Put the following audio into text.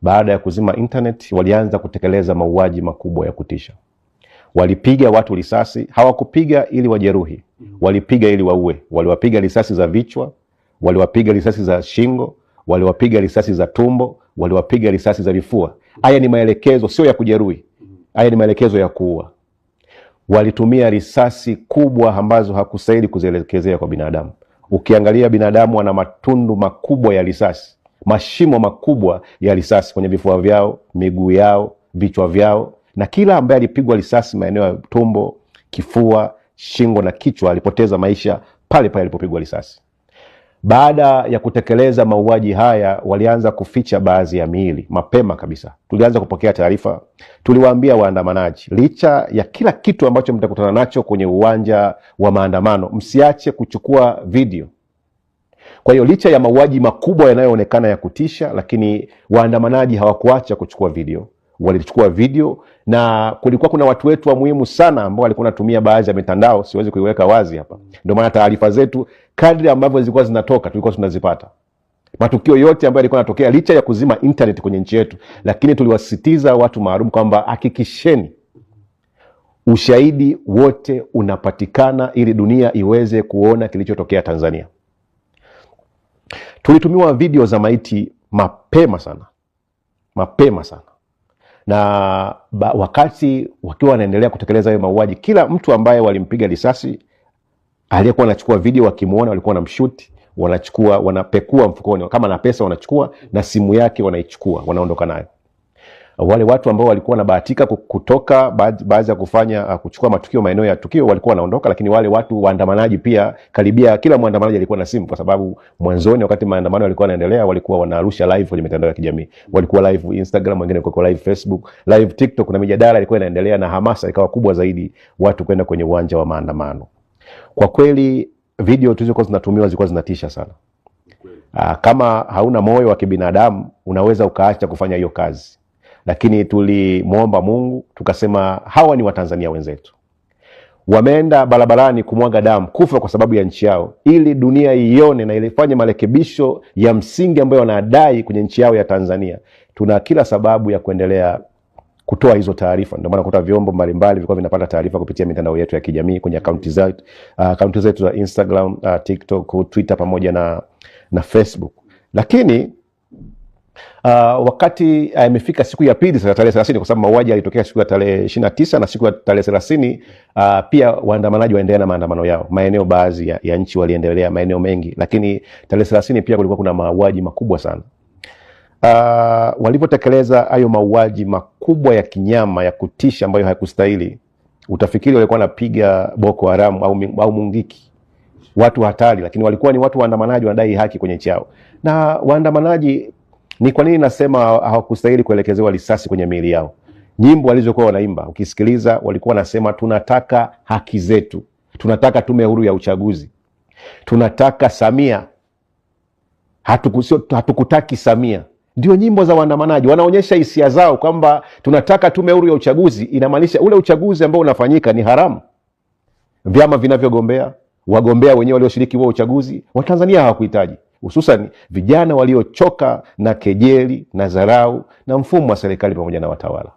baada ya kuzima internet, walianza kutekeleza mauaji makubwa ya kutisha. Walipiga watu risasi, hawakupiga ili wajeruhi, walipiga ili waue. Waliwapiga risasi za vichwa, waliwapiga risasi za shingo, waliwapiga risasi za tumbo, waliwapiga risasi za vifua. Haya ni maelekezo, sio ya kujeruhi. Haya ni maelekezo ya kuua. Walitumia risasi kubwa ambazo hakustahili kuzielekezea kwa binadamu. Ukiangalia binadamu wana matundu makubwa ya risasi, mashimo makubwa ya risasi kwenye vifua vyao, miguu yao, vichwa vyao, na kila ambaye alipigwa risasi maeneo ya tumbo, kifua, shingo na kichwa alipoteza maisha pale pale alipopigwa risasi. Baada ya kutekeleza mauaji haya, walianza kuficha baadhi ya miili mapema kabisa. Tulianza kupokea taarifa, tuliwaambia waandamanaji, licha ya kila kitu ambacho mtakutana nacho kwenye uwanja wa maandamano, msiache kuchukua video. Kwa hiyo licha ya mauaji makubwa yanayoonekana ya kutisha, lakini waandamanaji hawakuacha kuchukua video. Walichukua video, na kulikuwa kuna watu wetu wa muhimu sana ambao walikuwa wanatumia baadhi ya mitandao, siwezi kuiweka wazi hapa. Ndio maana taarifa zetu kadri ambavyo zilikuwa zinatoka tulikuwa tunazipata. Matukio yote ambayo yalikuwa yanatokea licha ya kuzima internet kwenye nchi yetu, lakini tuliwasisitiza watu maalum kwamba hakikisheni ushahidi wote unapatikana ili dunia iweze kuona kilichotokea Tanzania. Tulitumiwa video za maiti mapema sana. Na wakati wakiwa wanaendelea kutekeleza hayo mauaji, kila mtu ambaye walimpiga risasi aliyekuwa anachukua video, wakimuona walikuwa wanamshoot, wanachukua, wanapekua mfukoni, kama na pesa wanachukua, na simu yake wanaichukua, wanaondoka nayo. Wale watu ambao walikuwa wanabahatika kutoka baadhi ya kufanya kuchukua matukio maeneo ya tukio walikuwa wanaondoka, lakini wale watu waandamanaji pia, karibia kila muandamanaji alikuwa na simu, kwa sababu mwanzoni wakati maandamano yalikuwa yanaendelea walikuwa wanarusha live kwenye mitandao ya kijamii. Walikuwa live Instagram, wengine walikuwa live Facebook, live TikTok, na mijadala ilikuwa inaendelea na hamasa ikawa kubwa zaidi watu kwenda kwenye uwanja wa maandamano. Kwa kweli video tulizokuwa zinatumiwa zilikuwa zinatisha sana. Kama hauna moyo wa kibinadamu unaweza ukaacha kufanya hiyo kazi. Lakini tulimuomba Mungu, tukasema hawa ni Watanzania wenzetu. Wameenda barabarani kumwaga damu, kufa kwa sababu ya nchi yao, ili dunia ione na ilifanye marekebisho ya msingi ambayo wanadai kwenye nchi yao ya Tanzania. Tuna kila sababu ya kuendelea kutoa hizo taarifa. Ndio maana kuta vyombo mbalimbali vilikuwa vinapata taarifa kupitia mitandao yetu ya kijamii kwenye akaunti zetu za Instagram, TikTok, Twitter pamoja na Facebook. Lakini wakati imefika siku ya pili tarehe 30, kwa sababu mauaji yalitokea siku ya tarehe 29 na siku ya tarehe 30, pia waandamanaji waendelea na maandamano yao. Maeneo baadhi ya nchi waliendelea, maeneo mengi, lakini tarehe 30 pia kulikuwa kuna mauaji makubwa sana. Walipotekeleza hayo mauaji makubwa ya kinyama ya kutisha ambayo hayakustahili, utafikiri walikuwa wanapiga Boko Haram au Mungiki, watu hatari, lakini walikuwa ni watu waandamanaji wanadai haki kwenye nchi yao. Na waandamanaji, ni kwa nini nasema hawakustahili kuelekezewa risasi kwenye miili yao? Nyimbo walizokuwa wanaimba ukisikiliza, walikuwa wanasema tunataka haki zetu, tunataka tume huru ya uchaguzi, tunataka Samia, hatukutaki Samia. Ndio nyimbo za waandamanaji, wanaonyesha hisia zao kwamba tunataka tume huru ya uchaguzi. Inamaanisha ule uchaguzi ambao unafanyika ni haramu. Vyama vinavyogombea, wagombea wenyewe walioshiriki huo uchaguzi, Watanzania hawakuhitaji, hususan vijana waliochoka na kejeli na dharau na mfumo wa serikali pamoja na watawala.